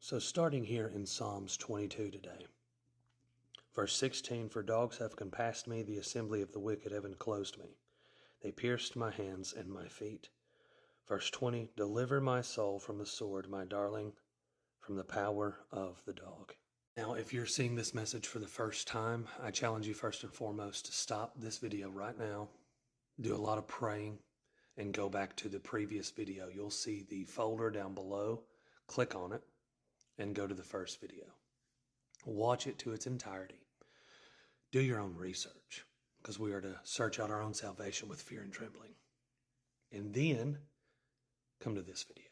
So starting here in Psalms 22 today, verse 16, "For dogs have compassed me, the assembly of the wicked have enclosed me. They pierced my hands and my feet." Verse 20, "Deliver my soul from the sword, my darling, from the power of the dog." Now, if you're seeing this message for the first time, I challenge you first and foremost to stop this video right now, do a lot of praying, and go back to the previous video. You'll see the folder down below. Click on it and go to the first video. Watch it to its entirety. Do your own research, because we are to search out our own salvation with fear and trembling. And then come to this video.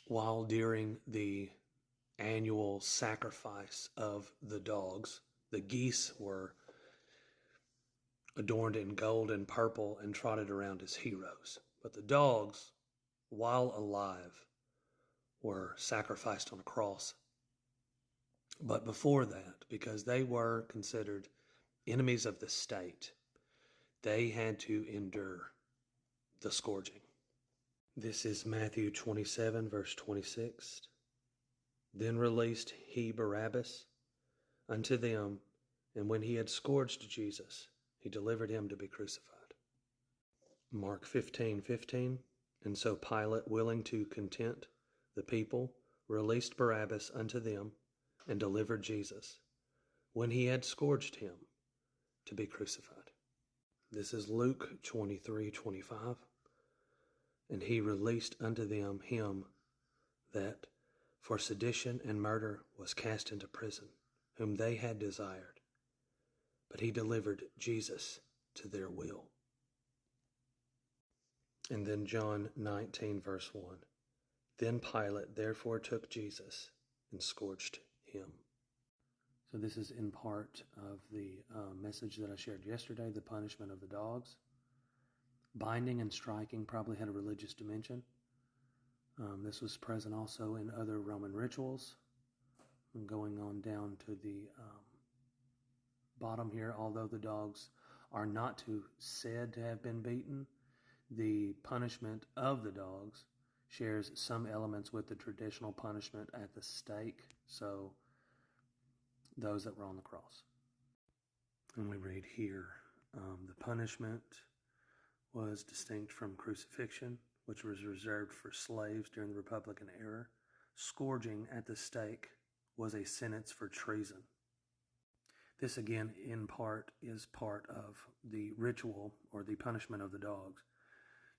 While during the annual sacrifice of the dogs, the geese were adorned in gold and purple and trotted around as heroes. But the dogs, while alive, were sacrificed on a cross. But before that, because they were considered enemies of the state, they had to endure the scourging. This is Matthew 27, verse 26. "Then released he Barabbas unto them, and when he had scourged Jesus, he delivered him to be crucified." Mark 15:15, "And so Pilate, willing to content the people, released Barabbas unto them, and delivered Jesus, when he had scourged him, to be crucified." This is Luke 23:25, "And he released unto them him that for sedition and murder was cast into prison, whom they had desired, but he delivered Jesus to their will." And then John 19, verse 1, "Then Pilate therefore took Jesus and scourged him." So this is in part of the message that I shared yesterday, the punishment of the dogs. Binding and striking probably had a religious dimension. This was present also in other Roman rituals. And going on down to the bottom here, although the dogs are not said to have been beaten, the punishment of the dogs shares some elements with the traditional punishment at the stake, so those that were on the cross. And we read here, the punishment was distinct from crucifixion, which was reserved for slaves during the Republican era. Scourging at the stake was a sentence for treason. This again, in part, is part of the ritual or the punishment of the dogs.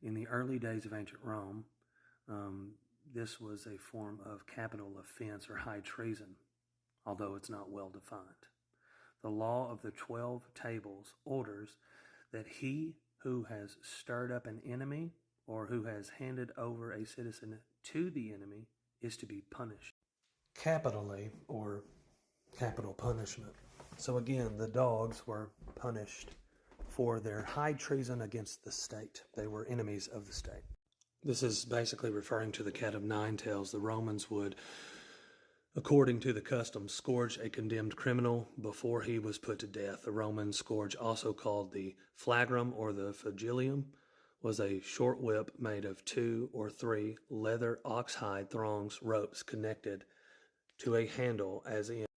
In the early days of ancient Rome, this was a form of capital offense or high treason, although it's not well defined. The law of the 12 tables orders that he who has stirred up an enemy or who has handed over a citizen to the enemy is to be punished capitally, or capital punishment. So again, the dogs were punished for their high treason against the state. They were enemies of the state. This is basically referring to the cat of nine tails. The Romans would, according to the custom, scourge a condemned criminal before he was put to death. The Roman scourge, also called the flagrum or the flagellum, was a short whip made of 2 or 3 leather oxhide thongs ropes connected to a handle as in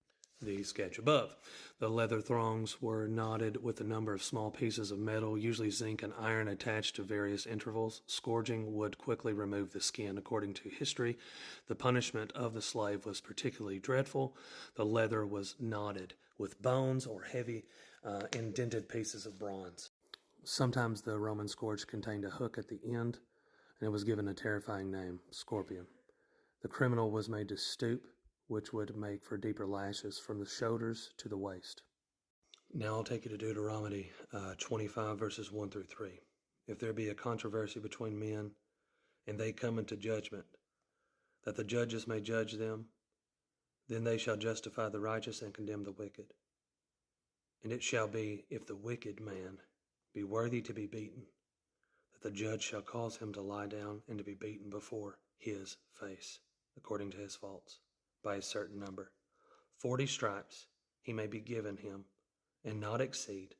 the sketch above. The leather thongs were knotted with a number of small pieces of metal, usually zinc and iron, attached to various intervals. Scourging would quickly remove the skin. According to history, the punishment of the slave was particularly dreadful. The leather was knotted with bones or heavy indented pieces of bronze. Sometimes the Roman scourge contained a hook at the end, and it was given a terrifying name, scorpion. The criminal was made to stoop, which would make for deeper lashes from the shoulders to the waist. Now I'll take you to Deuteronomy 25, verses 1 through 3. "If there be a controversy between men, and they come into judgment, that the judges may judge them, then they shall justify the righteous and condemn the wicked. And it shall be, if the wicked man be worthy to be beaten, that the judge shall cause him to lie down and to be beaten before his face, according to his faults, by a certain number. 40 stripes he may be given him, and not exceed,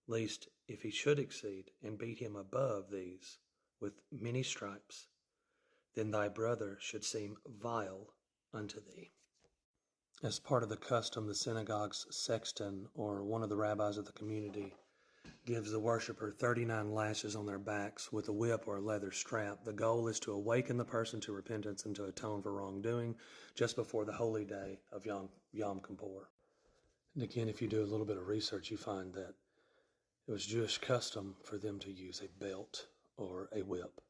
lest if he should exceed, and beat him above these with many stripes, then thy brother should seem vile unto thee. As part of the custom, the synagogue's sexton, or one of the rabbis of the community, gives the worshiper 39 lashes on their backs with a whip or a leather strap. The goal is to awaken the person to repentance and to atone for wrongdoing just before the holy day of Yom Kippur. And again, if you do a little bit of research, you find that it was Jewish custom for them to use a belt or a whip.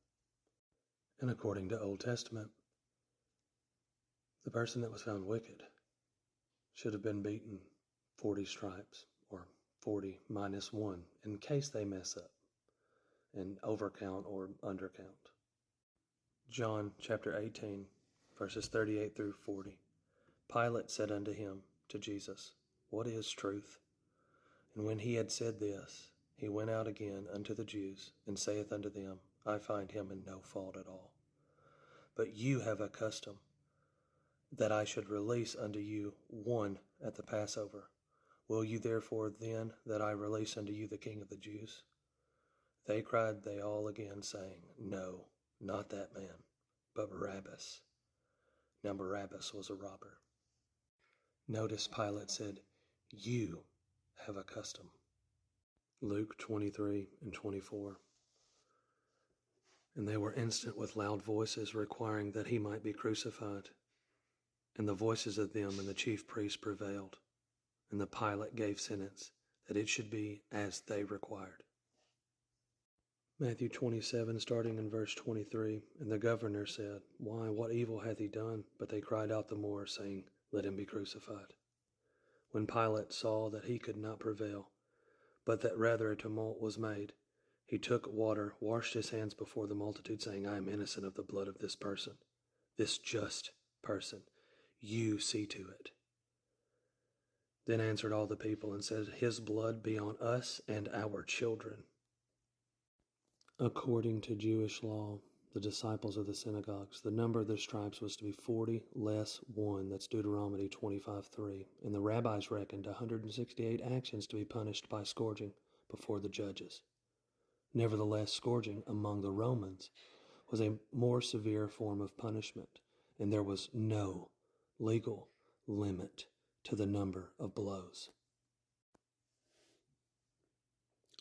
And according to Old Testament, the person that was found wicked should have been beaten 40 stripes, or 40 minus 1, in case they mess up and overcount or undercount. John chapter 18, verses 38 through 40. Pilate said unto him, to Jesus, What is truth? And when he had said this, he went out again unto the Jews, and saith unto them, I find him in no fault at all. But you have a custom, that I should release unto you one at the Passover. Will you therefore then that I release unto you the King of the Jews? They cried they all again, saying, No, not that man, but Barabbas. Now Barabbas was a robber. Notice Pilate said, You have a custom. Luke 23 and 24. And they were instant with loud voices, requiring that he might be crucified. And the voices of them and the chief priests prevailed. And the Pilate gave sentence that it should be as they required. Matthew 27, starting in verse 23. And the governor said, Why, what evil hath he done? But they cried out the more, saying, Let him be crucified. When Pilate saw that he could not prevail, but that rather a tumult was made, he took water, washed his hands before the multitude, saying, I am innocent of the blood of this person, this just person. You see to it. Then answered all the people and said, His blood be on us and our children. According to Jewish law, the disciples of the synagogues, the number of their stripes was to be 40 less 1. That's Deuteronomy 25:3. And the rabbis reckoned 168 actions to be punished by scourging before the judges. Nevertheless, scourging among the Romans was a more severe form of punishment, and there was no legal limit to the number of blows.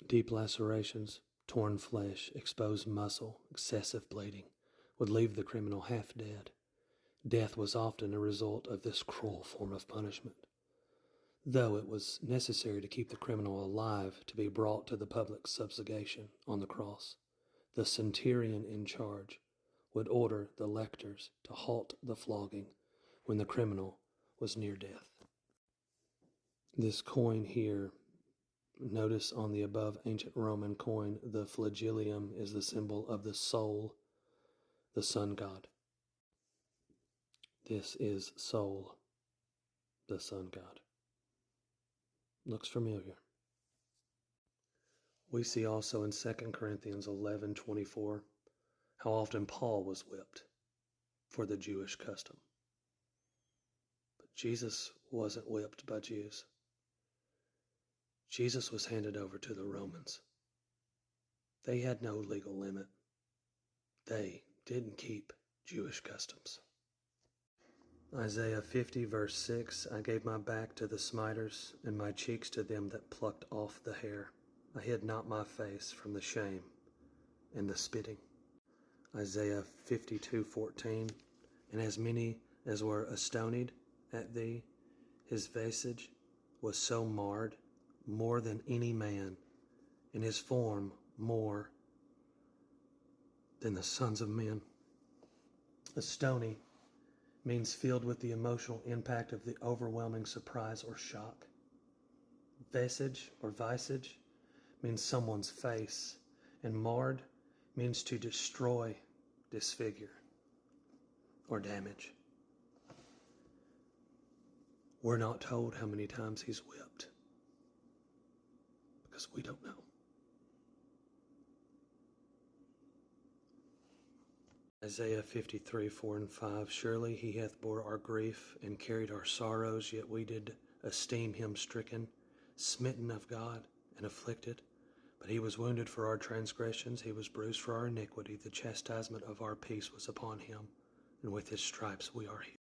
Deep lacerations, torn flesh, exposed muscle, excessive bleeding would leave the criminal half dead. Death was often a result of this cruel form of punishment. Though it was necessary to keep the criminal alive to be brought to the public subjugation on the cross, the centurion in charge would order the lictors to halt the flogging when the criminal was near death. This coin here, notice on the above ancient Roman coin, the flagellum is the symbol of the soul, the sun god. This is Sol, the sun god. Looks familiar. We see also in 2 Corinthians 11:24 how often Paul was whipped for the Jewish custom. But Jesus wasn't whipped by Jews. Jesus was handed over to the Romans. They had no legal limit. They didn't keep Jewish customs. Isaiah 50 verse 6, I gave my back to the smiters and my cheeks to them that plucked off the hair. I hid not my face from the shame and the spitting. Isaiah 52:14, and as many as were astonied at thee, his visage was so marred, more than any man, and his form more than the sons of men. Astony means filled with the emotional impact of the overwhelming surprise or shock. Visage or visage means someone's face, and marred means to destroy, disfigure, or damage. We're not told how many times he's whipped, because we don't know. Isaiah 53:4-5, surely he hath bore our grief and carried our sorrows, yet we did esteem him stricken, smitten of God, and afflicted. But he was wounded for our transgressions, he was bruised for our iniquity. The chastisement of our peace was upon him, and with his stripes we are healed.